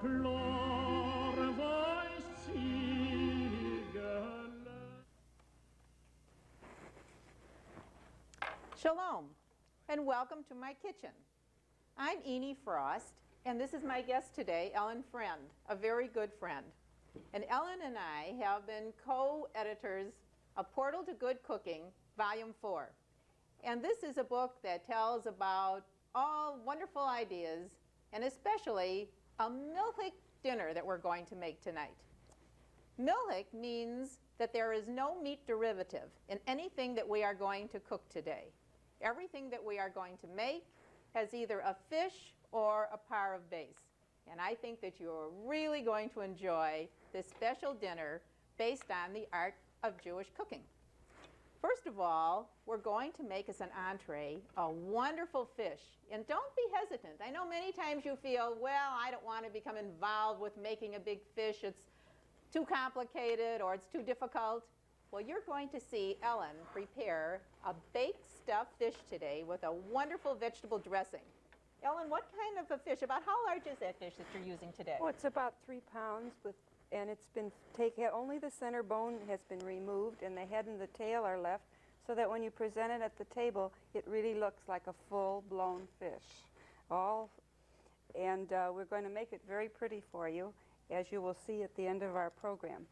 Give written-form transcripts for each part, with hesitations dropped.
Shalom, and welcome to my kitchen. I'm Eenie Frost, and this is my guest today, Ellen Friend, a very good friend. And Ellen and I have been co-editors of Portal to Good Cooking, Volume 4. And this is a book that tells about all wonderful ideas, and especially a milchik dinner that we're going to make tonight. Milchik means that there is no meat derivative in anything that we are going to cook today. Everything that we are going to make has either a fish or a parve base. And I think that you're really going to enjoy this special dinner based on the art of Jewish cooking. First of all, we're going to make as an entree a wonderful fish. And don't be hesitant. I know many times you feel, well, I don't want to become involved with making a big fish. It's too complicated or it's too difficult. Well, you're going to see Ellen prepare a baked stuffed fish today with a wonderful vegetable dressing. Ellen, what kind of a fish, about how large is that fish that you're using today? Oh, it's about 3 pounds, and it's been taken, only the center bone has been removed and the head and the tail are left, so that when you present it at the table, it really looks like a full-blown fish. We're going to make it very pretty for you, as you will see at the end of our program.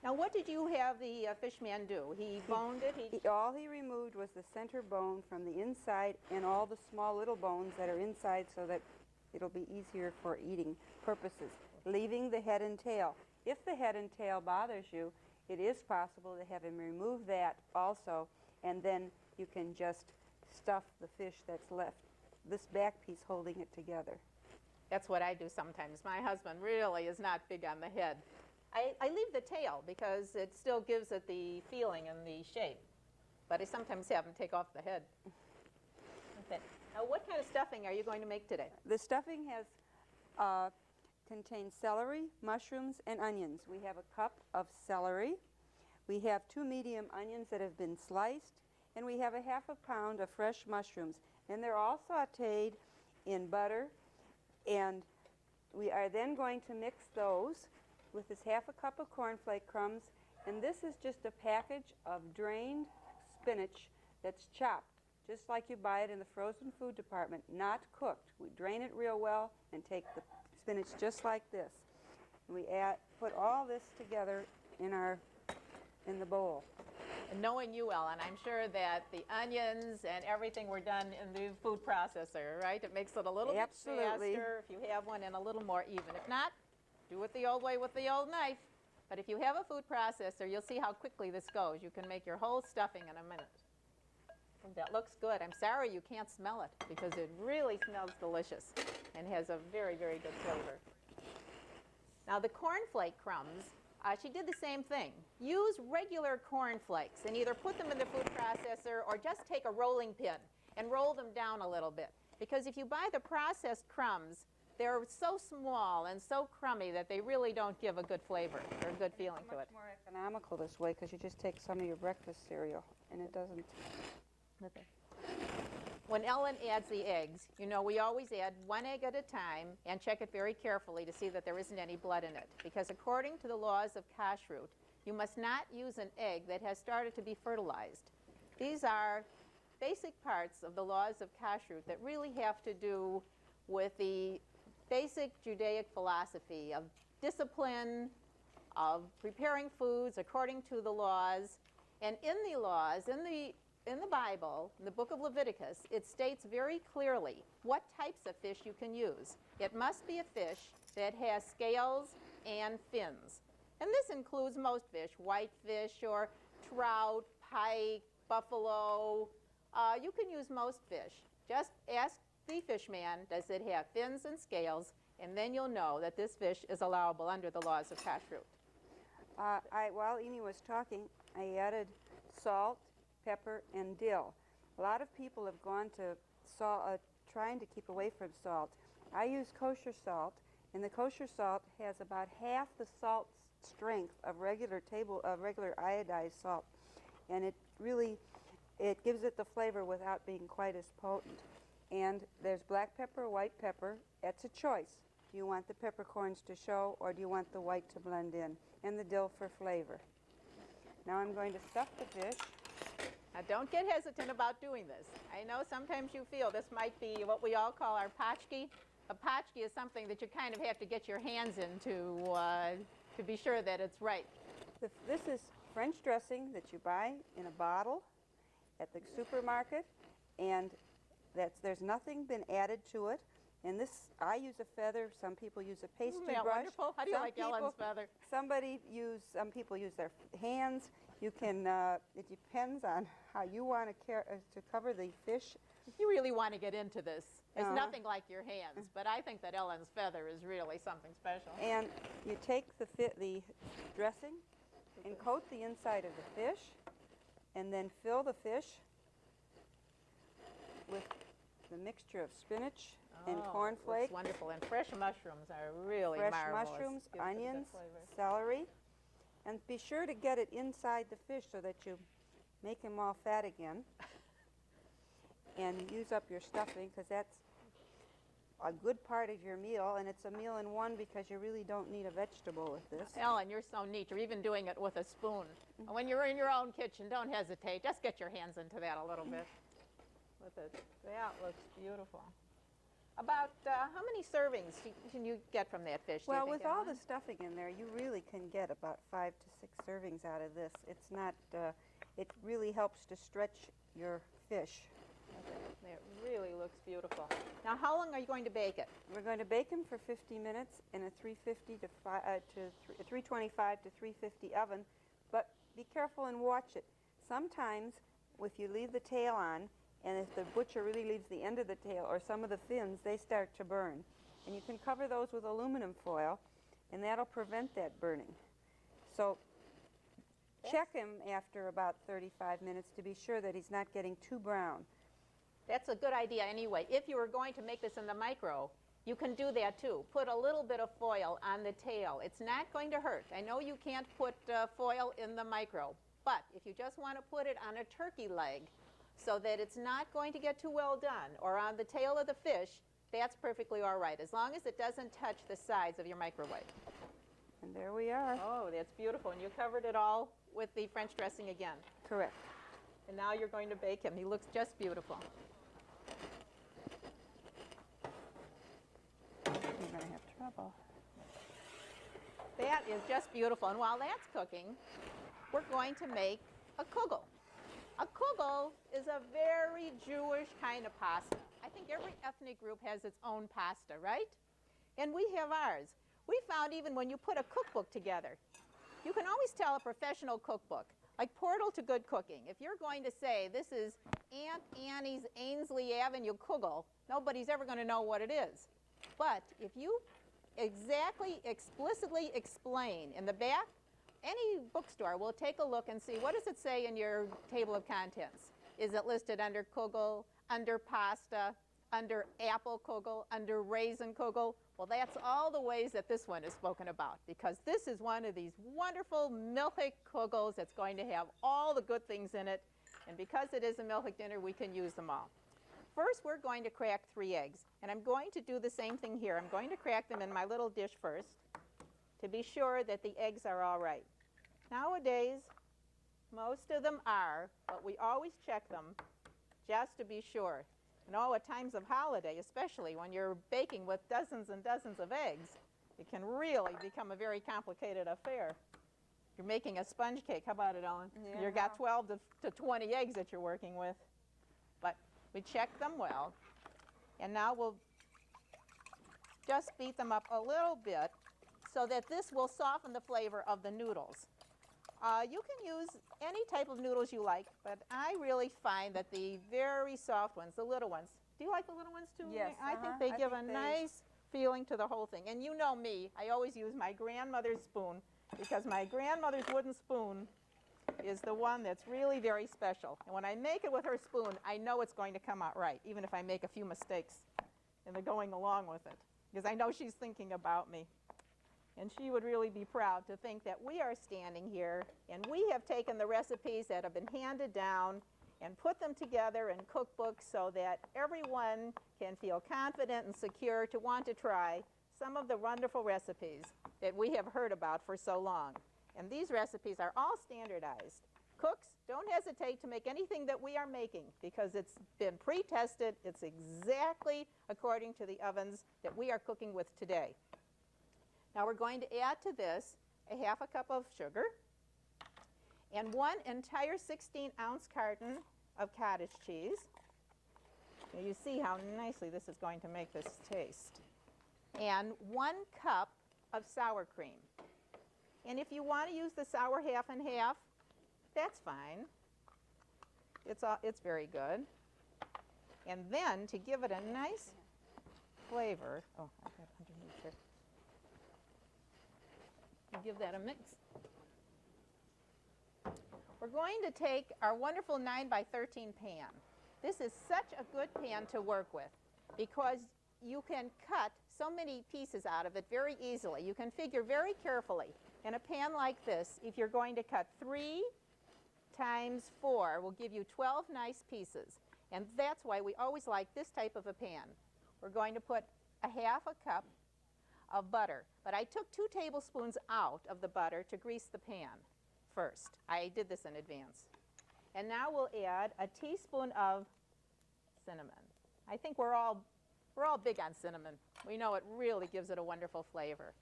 Now, what did you have the fish man do? He boned it? All he removed was the center bone from the inside and all the small little bones that are inside, so that it'll be easier for eating purposes, leaving the head and tail. If the head and tail bothers you, it is possible to have him remove that also, and then you can just stuff the fish that's left, this back piece holding it together. That's what I do sometimes. My husband really is not big on the head. I leave the tail because it still gives it the feeling and the shape. But I sometimes have him take off the head. Okay. Now, what kind of stuffing are you going to make today? The stuffing contains celery, mushrooms, and onions. We have a cup of celery. We have 2 medium onions that have been sliced. And we have a ½ pound of fresh mushrooms. And they're all sauteed in butter. And we are then going to mix those with this ½ cup of cornflake crumbs, and this is just a package of drained spinach that's chopped, just like you buy it in the frozen food department, not cooked. We drain it real well and take the spinach just like this. And we put all this together in the bowl. And knowing you, Ellen, I'm sure that the onions and everything were done in the food processor, right? It makes it a little bit faster if you have one, and a little more even. If not, do it the old way with the old knife. But if you have a food processor, you'll see how quickly this goes. You can make your whole stuffing in a minute. And that looks good. I'm sorry you can't smell it, because it really smells delicious and has a very, very good flavor. Now, the cornflake crumbs, she did the same thing. Use regular cornflakes and either put them in the food processor or just take a rolling pin and roll them down a little bit. Because if you buy the processed crumbs, they're so small and so crummy that they really don't give a good flavor or a good feeling to it. It's much more economical this way, because you just take some of your breakfast cereal and it doesn't. Okay. When Ellen adds the eggs, you know, we always add 1 egg at a time and check it very carefully to see that there isn't any blood in it. Because according to the laws of kashrut, you must not use an egg that has started to be fertilized. These are basic parts of the laws of kashrut that really have to do with the basic Judaic philosophy of discipline, of preparing foods according to the laws. And in the laws, in the Bible, in the book of Leviticus, it states very clearly what types of fish you can use. It must be a fish that has scales and fins. And this includes most fish, whitefish or trout, pike, buffalo. You can use most fish. Just ask the fishman, does it have fins and scales, and then you'll know that this fish is allowable under the laws of kashrut. While Eenie was talking, I added salt, pepper, and dill. A lot of people have gone to trying to keep away from salt. I use kosher salt, and the kosher salt has about half the salt strength of regular iodized salt, and it gives it the flavor without being quite as potent. And there's black pepper, white pepper. That's a choice. Do you want the peppercorns to show, or do you want the white to blend in? And the dill for flavor. Now I'm going to stuff the fish. Now, don't get hesitant about doing this. I know sometimes you feel this might be what we all call our potchki. A potchki is something that you kind of have to get your hands into to be sure that it's right. This is French dressing that you buy in a bottle at the supermarket, and there's nothing been added to it. And this, I use a feather. Some people use a pastry Isn't that brush. wonderful? How do you like Ellen's feather? Some people use their hands. You can. It depends on how you want to cover the fish. If you really want to get into this, it's nothing like your hands, but I think that Ellen's feather is really something special. And you take the dressing and coat the inside of the fish, and then fill the fish with the mixture of spinach and cornflakes. It's wonderful, and fresh mushrooms are really fresh marvelous. Mushrooms, Gives it a good onions, flavor. celery, and be sure to get it inside the fish so that you make them all fat again. And use up your stuffing, because that's a good part of your meal, and it's a meal in one because you really don't need a vegetable with this. Ellen, you're so neat. You're even doing it with a spoon. When you're in your own kitchen, don't hesitate. Just get your hands into that a little bit with it. That looks beautiful. About how many servings can you get from that fish? Well, do you think, with all Ellen? the stuffing in there, you really can get about 5 to 6 servings out of this. It's not, it really helps to stretch your fish. It really looks beautiful. Now, how long are you going to bake it? We're going to bake them for 50 minutes in a 325 to 350 oven, but be careful and watch it. Sometimes, if you leave the tail on, and if the butcher really leaves the end of the tail or some of the fins, they start to burn. And you can cover those with aluminum foil, and that'll prevent that burning. So check him after about 35 minutes to be sure that he's not getting too brown. That's a good idea anyway. If you were going to make this in the micro, you can do that too. Put a little bit of foil on the tail. It's not going to hurt. I know you can't put foil in the micro, but if you just want to put it on a turkey leg so that it's not going to get too well done, or on the tail of the fish, that's perfectly all right, as long as it doesn't touch the sides of your microwave. And there we are. Oh, that's beautiful. And you covered it all with the French dressing again. Correct. And now you're going to bake him. He looks just beautiful. You're going to have trouble. That is just beautiful. And while that's cooking, we're going to make a kugel. A kugel is a very Jewish kind of pasta. I think every ethnic group has its own pasta, right? And we have ours. We found even when you put a cookbook together, you can always tell a professional cookbook, like Portal to Good Cooking. If you're going to say, this is Aunt Annie's Ainsley Avenue kugel, nobody's ever going to know what it is. But if you explicitly explain in the back, any bookstore will take a look and see, what does it say in your table of contents? Is it listed under kugel, under pasta, under apple kugel, under raisin kugel? Well, that's all the ways that this one is spoken about, because this is one of these wonderful milchig kugels that's going to have all the good things in it. And because it is a milchig dinner, we can use them all. First, we're going to crack 3 eggs. And I'm going to do the same thing here. I'm going to crack them in my little dish first to be sure that the eggs are all right. Nowadays, most of them are, but we always check them just to be sure. And at times of holiday, especially when you're baking with dozens and dozens of eggs, it can really become a very complicated affair. You're making a sponge cake. How about it, Ellen? Yeah. You've got 12 to 20 eggs that you're working with. But we check them well. And now we'll just beat them up a little bit so that this will soften the flavor of the noodles. You can use any type of noodles you like, but I really find that the very soft ones, the little ones, do you like the little ones too? Yes, I think they give a nice feeling to the whole thing. And you know me, I always use my grandmother's spoon, because my grandmother's wooden spoon is the one that's really very special. And when I make it with her spoon, I know it's going to come out right, even if I make a few mistakes in the going along with it, because I know she's thinking about me. And she would really be proud to think that we are standing here and we have taken the recipes that have been handed down and put them together in cookbooks so that everyone can feel confident and secure to want to try some of the wonderful recipes that we have heard about for so long. And these recipes are all standardized. Cooks, don't hesitate to make anything that we are making because it's been pre-tested. It's exactly according to the ovens that we are cooking with today. Now we're going to add to this a half a cup of sugar and 1 entire 16-ounce carton of cottage cheese. Now you see how nicely this is going to make this taste. And 1 cup of sour cream. And if you want to use the sour half and half, that's fine. It's very good. And then to give it a nice flavor, oh, I've got it underneath here. Give that a mix. We're going to take our wonderful 9 by 13 pan. This is such a good pan to work with because you can cut so many pieces out of it very easily. You can figure very carefully in a pan like this, if you're going to cut 3 times 4 will give you 12 nice pieces. And that's why we always like this type of a pan. We're going to put a half a cup of butter. But I took 2 tablespoons out of the butter to grease the pan first. I did this in advance. And now we'll add a teaspoon of cinnamon. I think we're all big on cinnamon. We know it really gives it a wonderful flavor.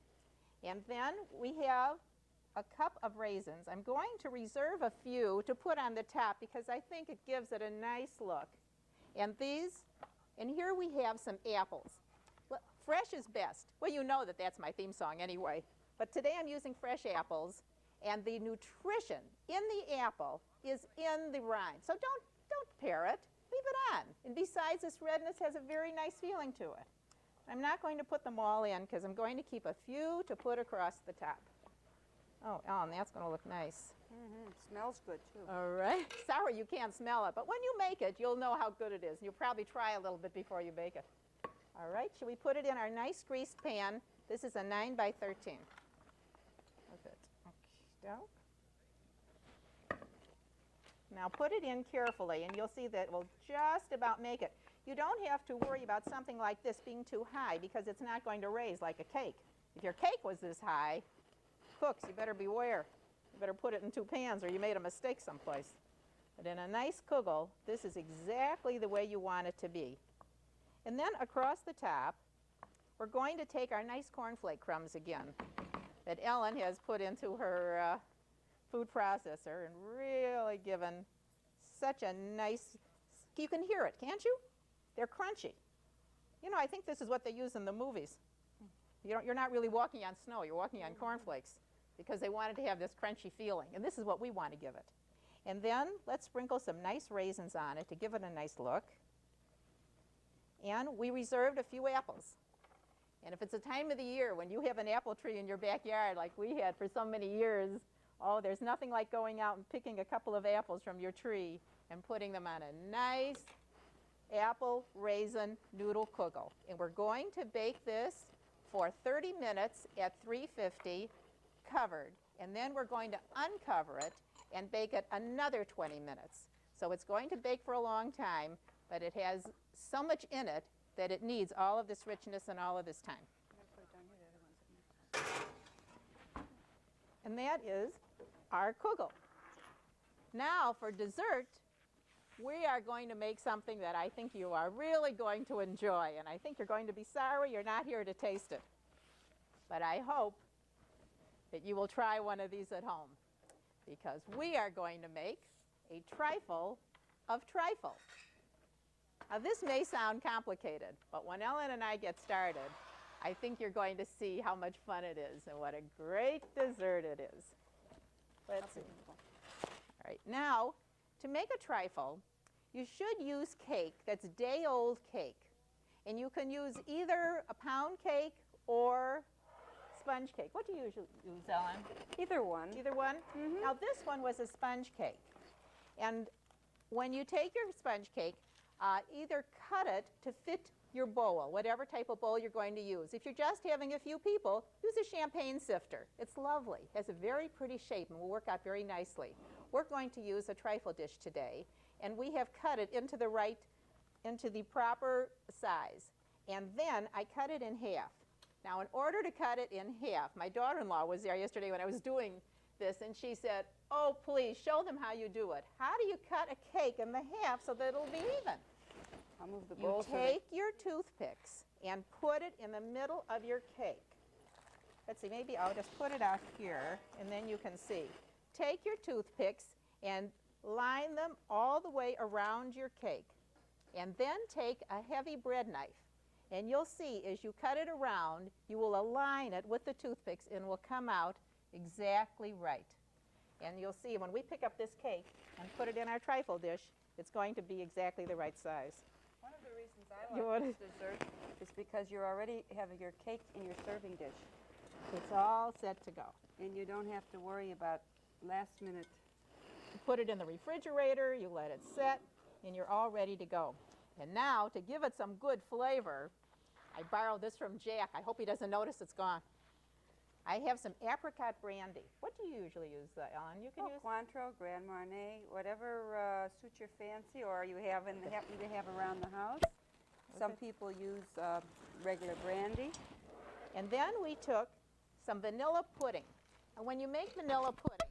And then we have a cup of raisins. I'm going to reserve a few to put on the top because I think it gives it a nice look. And here we have some apples. Well, fresh is best. Well, you know that that's my theme song anyway. But today I'm using fresh apples, and the nutrition in the apple is in the rind. So don't pare it. Leave it on. And besides, this redness has a very nice feeling to it. I'm not going to put them all in because I'm going to keep a few to put across the top. Oh, Ellen, that's going to look nice. It smells good, too. All right. Sorry you can't smell it, but when you make it, you'll know how good it is. You'll probably try a little bit before you bake it. All right, should we put it in our nice greased pan? This is a 9 by 13. Now put it in carefully, and you'll see that it will just about make it. You don't have to worry about something like this being too high because it's not going to raise like a cake. If your cake was this high, cooks, you better beware. You better put it in 2 pans or you made a mistake someplace. But in a nice kugel, this is exactly the way you want it to be. And then across the top, we're going to take our nice cornflake crumbs again that Ellen has put into her food processor and really given such a nice, you can hear it, can't you? They're crunchy. You know, I think this is what they use in the movies. You're not really walking on snow, you're walking on cornflakes because they wanted to have this crunchy feeling, and this is what we want to give it. And then let's sprinkle some nice raisins on it to give it a nice look. And we reserved a few apples. And if it's a time of the year when you have an apple tree in your backyard like we had for so many years, oh, there's nothing like going out and picking a couple of apples from your tree and putting them on a nice apple raisin noodle kugel. And we're going to bake this for 30 minutes at 350 covered. And then we're going to uncover it and bake it another 20 minutes. So it's going to bake for a long time, but it has so much in it that it needs all of this richness and all of this time. And that is our kugel. Now for dessert, we are going to make something that I think you are really going to enjoy, and I think you're going to be sorry you're not here to taste it. But I hope that you will try one of these at home, because we are going to make a trifle of trifle. Now this may sound complicated, but when Ellen and I get started, I think you're going to see how much fun it is and what a great dessert it is. Let's see. All right, now to make a trifle, you should use cake that's day-old cake. And you can use either a pound cake or sponge cake. What do you usually use, Ellen? Either one. Either one? Mm-hmm. Now this one was a sponge cake. And when you take your sponge cake, either cut it to fit your bowl, whatever type of bowl you're going to use. If you're just having a few people, use a champagne sifter. It's lovely. It has a very pretty shape and will work out very nicely. We're going to use a trifle dish today, and we have cut it into the proper size. And then I cut it in half. Now, in order to cut it in half, my daughter-in-law was there yesterday when I was doing this, and she said, oh, please, show them how you do it. How do you cut a cake in the half so that it'll be even? I'll move the bowl. You take your toothpicks and put it in the middle of your cake. Let's see, maybe I'll just put it out here, and then you can see. Take your toothpicks and line them all the way around your cake. And then take a heavy bread knife. And you'll see, as you cut it around, you will align it with the toothpicks and it will come out exactly right. And you'll see when we pick up this cake and put it in our trifle dish, it's going to be exactly the right size. One of the reasons I like this dessert is because you're already having your cake in your serving dish. It's all set to go. And you don't have to worry about last minute. You put it in the refrigerator, you let it set, and you're all ready to go. And now, to give it some good flavor, I borrowed this from Jack. I hope he doesn't notice it's gone. I have some apricot brandy. What do you usually use, Ellen? You can use Cointreau, Grand Marnier, whatever suits your fancy, or you happen to have around the house. Some people use regular brandy. And then we took some vanilla pudding. And when you make vanilla pudding,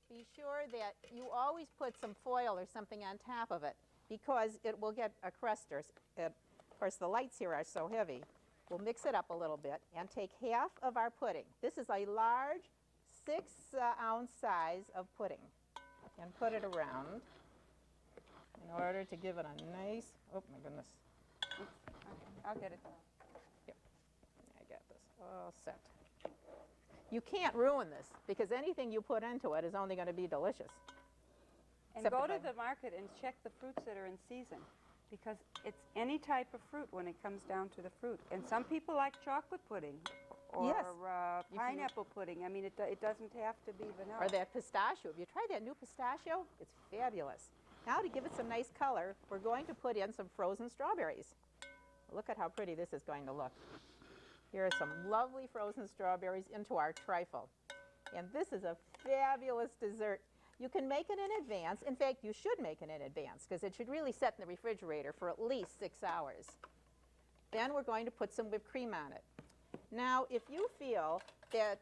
be sure that you always put some foil or something on top of it, because it will get a crust. Of course, the lights here are so heavy. We'll mix it up a little bit and take half of our pudding. This is a large 6-ounce size of pudding. And put it around in order to give it a nice, oh my goodness. I'll get it. Here, I got this all set. You can't ruin this, because anything you put into it is only going to be delicious. And go to the market and check the fruits that are in season, because it's any type of fruit when it comes down to the fruit. And some people like chocolate pudding or Yes. Pineapple pudding. I mean, it doesn't have to be vanilla. Or that pistachio. Have you tried that new pistachio? It's fabulous. Now, to give it some nice color, we're going to put in some frozen strawberries. Look at how pretty this is going to look. Here are some lovely frozen strawberries into our trifle. And this is a fabulous dessert. You can make it in advance. In fact, you should make it in advance, because it should really set in the refrigerator for at least 6 hours. Then we're going to put some whipped cream on it. Now, if you feel that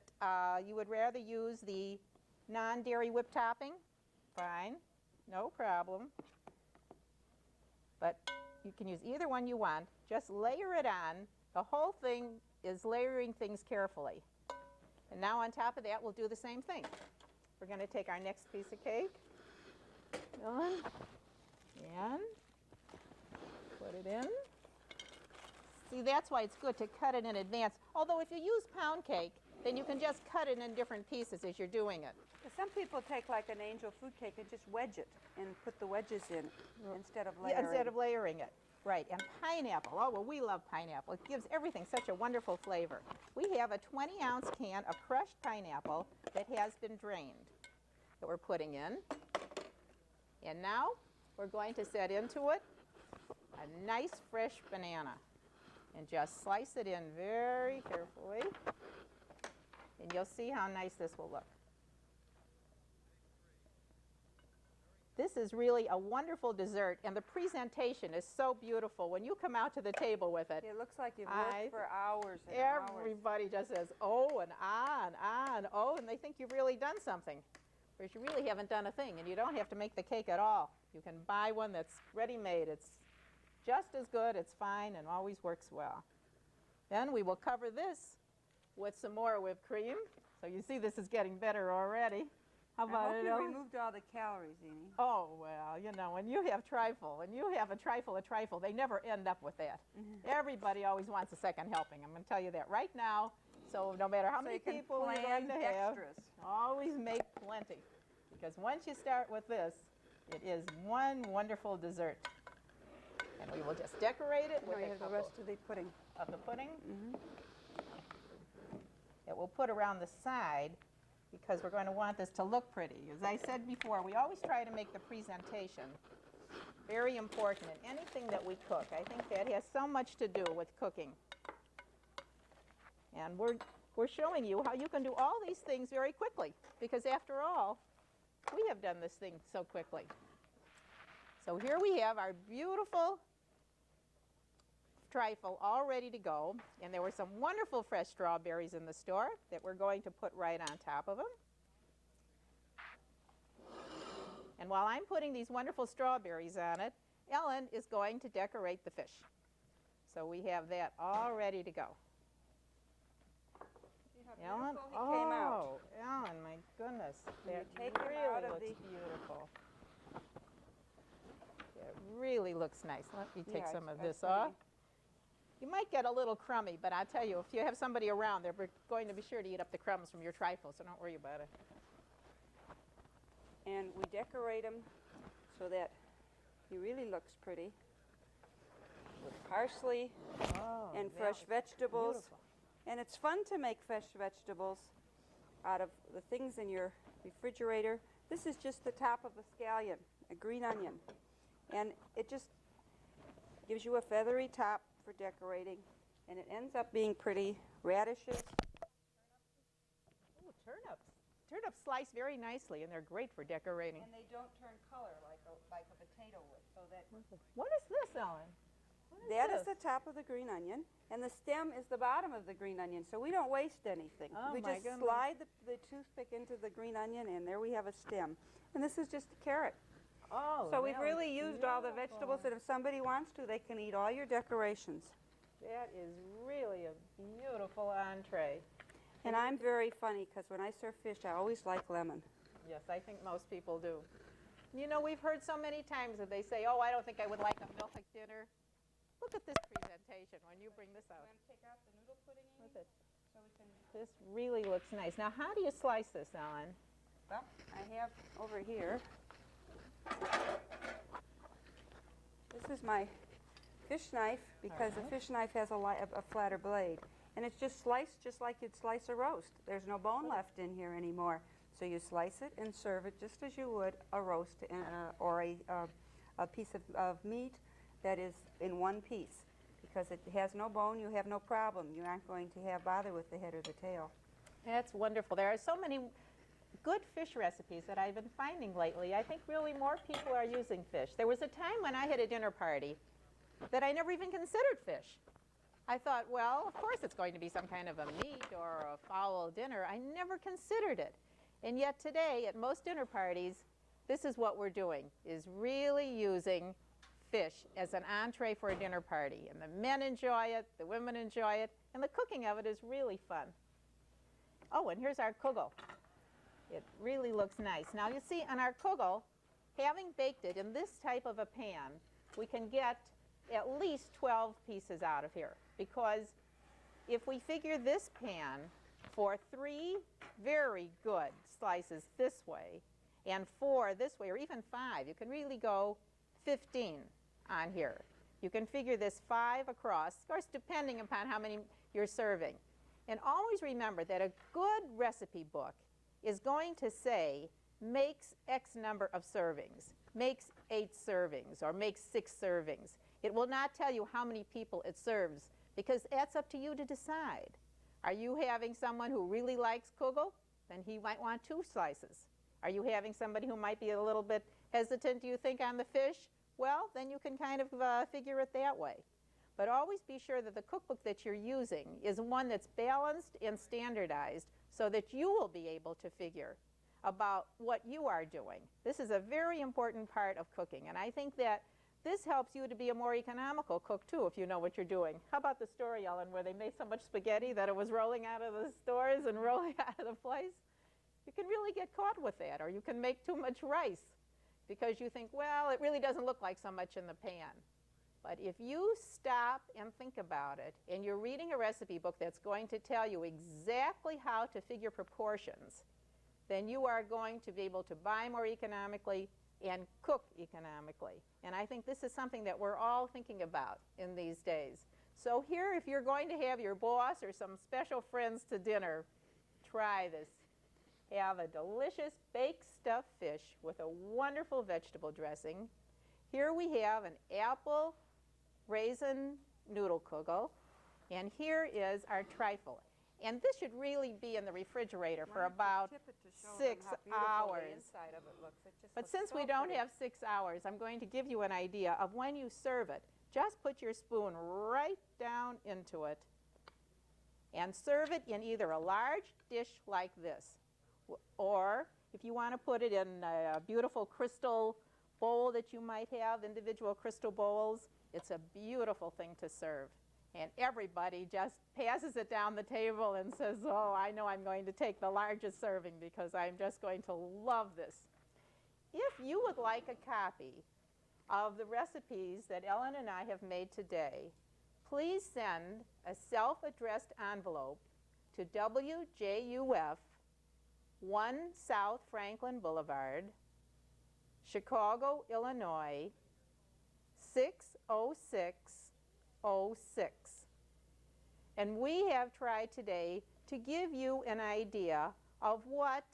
you would rather use the non-dairy whipped topping, fine, no problem. But you can use either one you want. Just layer it on. The whole thing is layering things carefully. And now on top of that, we'll do the same thing. We're going to take our next piece of cake, and put it in. See, that's why it's good to cut it in advance. Although if you use pound cake, then you can just cut it in different pieces as you're doing it. Some people take like an angel food cake and just wedge it and put the wedges in instead of layering. Yeah, instead of layering it. Right, and pineapple. Oh, well, we love pineapple. It gives everything such a wonderful flavor. We have a 20-ounce can of crushed pineapple that has been drained that we're putting in. And now we're going to set into it a nice fresh banana. And just slice it in very carefully. And you'll see how nice this will look. This is really a wonderful dessert, and the presentation is so beautiful. When you come out to the table with it, it looks like you've worked for hours and hours. Everybody just says, oh, and oh, and they think you've really done something. Whereas you really haven't done a thing, and you don't have to make the cake at all. You can buy one that's ready-made. It's just as good, it's fine, and always works well. Then we will cover this with some more whipped cream. So you see this is getting better already. How about I hope it? you removed all the calories, Eenie. Oh, well, you know, when you have trifle, and you have a trifle, they never end up with that. Everybody always wants a second helping. I'm going to tell you that right now. So no matter how many people you're going to have, always make plenty. Because once you start with this, it is one wonderful dessert. And we will just decorate it with the rest of the pudding. That we'll put around the side, because we're going to want this to look pretty. As I said before, we always try to make the presentation very important in anything that we cook. I think that has so much to do with cooking. And we're showing you how you can do all these things very quickly, because after all, we have done this thing so quickly. So here we have our beautiful trifle all ready to go, and there were some wonderful fresh strawberries in the store that we're going to put right on top of them. And while I'm putting these wonderful strawberries on it, Ellen is going to decorate the fish. So we have that all ready to go. Ellen, oh, Ellen, my goodness, that really looks beautiful. It really looks nice. Let me take some of this off. You might get a little crummy, but I'll tell you, if you have somebody around, they're going to be sure to eat up the crumbs from your trifle, so don't worry about it. And we decorate them so that he really looks pretty with parsley and fresh vegetables. Beautiful. And it's fun to make fresh vegetables out of the things in your refrigerator. This is just the top of a scallion, a green onion. And it just gives you a feathery top for decorating, and it ends up being pretty. Radishes. Ooh, turnips. Turnips slice very nicely, and they're great for decorating. And they don't turn color like a potato would. So that. What is this, Ellen? That is the top of the green onion, and the stem is the bottom of the green onion, so we don't waste anything. Oh, we just slide the toothpick into the green onion, and there we have a stem. And this is just a carrot. Oh, so we've really used all the vegetables, and if somebody wants to, they can eat all your decorations. That is really a beautiful entree. And I'm very funny, because when I serve fish, I always like lemon. Yes, I think most people do. You know, we've heard so many times that they say, oh, I don't think I would like a milk dinner. Look at this presentation when you bring this out. Want to take out the noodle pudding in? Look at So we can. this. Really looks nice. Now, how do you slice this, Ellen? Well, I have over here. This is my fish knife, because the fish knife has a flatter blade. And it's just sliced just like you'd slice a roast. There's no bone left in here anymore. So you slice it and serve it just as you would a roast or a piece of meat that is in one piece. Because it has no bone, you have no problem. You aren't going to have bother with the head or the tail. That's wonderful. There are so many good fish recipes that I've been finding lately. I think really more people are using fish. There was a time when I had a dinner party that I never even considered fish. I thought, well, of course it's going to be some kind of a meat or a fowl dinner. I never considered it. And yet today, at most dinner parties, this is what we're doing, is really using fish as an entree for a dinner party. And the men enjoy it, the women enjoy it, and the cooking of it is really fun. Oh, and here's our kugel. It really looks nice. Now you see, on our kugel, having baked it in this type of a pan, we can get at least 12 pieces out of here. Because if we figure this pan for 3 very good slices this way, and 4 this way, or even 5, you can really go 15 on here. You can figure this 5 across, of course, depending upon how many you're serving. And always remember that a good recipe book is going to say makes X number of servings, makes 8 servings, or makes 6 servings. It will not tell you how many people it serves, because that's up to you to decide. Are you having someone who really likes kugel? Then he might want 2 slices. Are you having somebody who might be a little bit hesitant, do you think, on the fish? Well, then you can kind of figure it that way. But always be sure that the cookbook that you're using is one that's balanced and standardized so that you will be able to figure about what you are doing. This is a very important part of cooking, and I think that this helps you to be a more economical cook, too, if you know what you're doing. How about the story, Ellen, where they made so much spaghetti that it was rolling out of the stores and rolling out of the place? You can really get caught with that, or you can make too much rice because you think, well, it really doesn't look like so much in the pan. But if you stop and think about it, and you're reading a recipe book that's going to tell you exactly how to figure proportions, then you are going to be able to buy more economically and cook economically. And I think this is something that we're all thinking about in these days. So here, if you're going to have your boss or some special friends to dinner, try this. Have a delicious baked stuffed fish with a wonderful vegetable dressing. Here we have an apple raisin noodle kugel, and here is our trifle. And this should really be in the refrigerator for about 6 hours. But since we don't have 6 hours, I'm going to give you an idea of when you serve it. just put your spoon right down into it and serve it in either a large dish like this, or if you want to put it in a beautiful crystal bowl that you might have, individual crystal bowls, it's a beautiful thing to serve. And everybody just passes it down the table and says, oh, I know I'm going to take the largest serving because I'm just going to love this. If you would like a copy of the recipes that Ellen and I have made today, please send a self-addressed envelope to WJUF, 1 South Franklin Boulevard, Chicago, Illinois, 60606. And we have tried today to give you an idea of what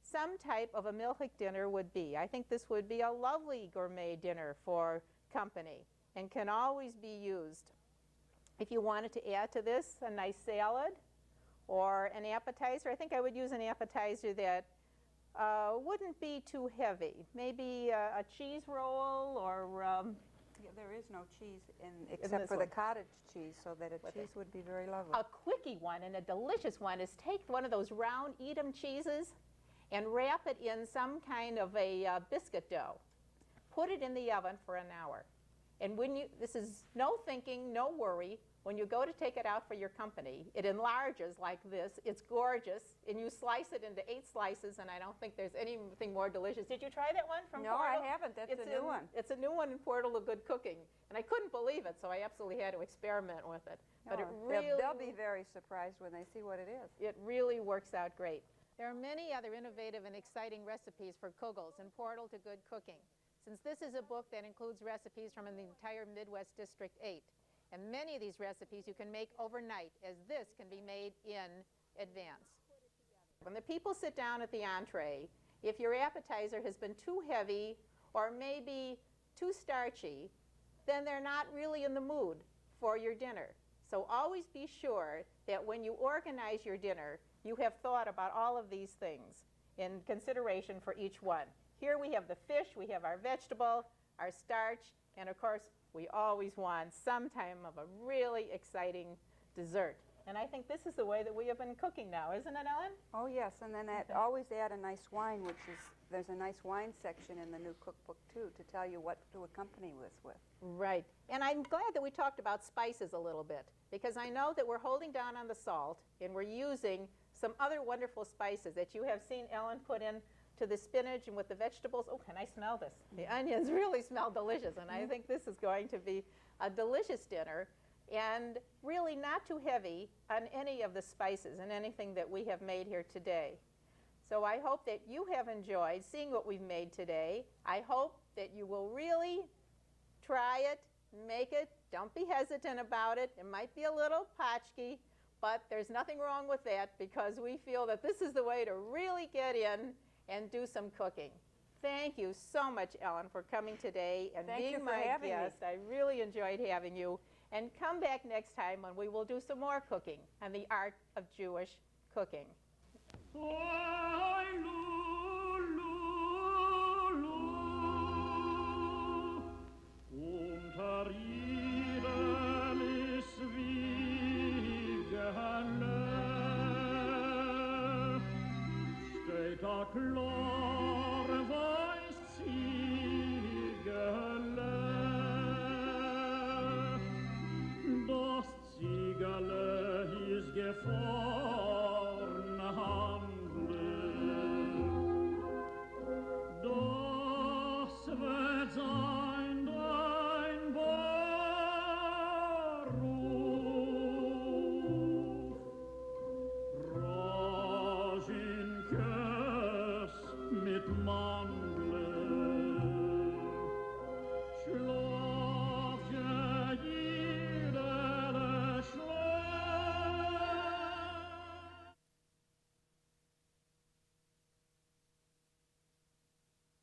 some type of a Milhick dinner would be. I think this would be a lovely gourmet dinner for company and can always be used. If you wanted to add to this a nice salad or an appetizer, I think I would use an appetizer that wouldn't be too heavy. Maybe a cheese roll or... Yeah, there is no cheese except for the cottage cheese, so that a cheese would be very lovely. A quickie one and a delicious one is take one of those round Edam cheeses and wrap it in some kind of a biscuit dough. Put it in the oven for an hour. And when you, this is no thinking, no worry. When you go to take it out for your company, it enlarges like this. It's gorgeous, and you slice it into 8 slices, and I don't think there's anything more delicious. Did you try that one from No, Portal? I haven't. That's a new one. It's a new one in Portal of Good Cooking, and I couldn't believe it, so I absolutely had to experiment with it. But it really, they'll be very surprised when they see what it is. it really works out great. There are many other innovative and exciting recipes for Kugels in Portal to Good Cooking, since this is a book that includes recipes from the entire Midwest District 8. And many of these recipes you can make overnight, as this can be made in advance. When the people sit down at the entree, if your appetizer has been too heavy or maybe too starchy, then they're not really in the mood for your dinner. So always be sure that when you organize your dinner, you have thought about all of these things in consideration for each one. Here we have the fish, we have our vegetable, our starch, and of course, we always want some time of a really exciting dessert. And I think this is the way that we have been cooking now, isn't it, Ellen? Oh, yes, and then always add a nice wine, which is, there's a nice wine section in the new cookbook, too, to tell you what to accompany this with. Right. And I'm glad that we talked about spices a little bit, because I know that we're holding down on the salt, and we're using some other wonderful spices that you have seen Ellen put in to the spinach and with the vegetables. Oh, can I smell this? The onions really smell delicious, and I think this is going to be a delicious dinner, and really not too heavy on any of the spices and anything that we have made here today. So I hope that you have enjoyed seeing what we've made today. I hope that you will really try it, make it. Don't be hesitant about it. It might be a little potchky, but there's nothing wrong with that, because we feel that this is the way to really get in and do some cooking. Thank you so much, Ellen, for coming today and being my guest. I really enjoyed having you. And come back next time when we will do some more cooking and the art of Jewish cooking. Close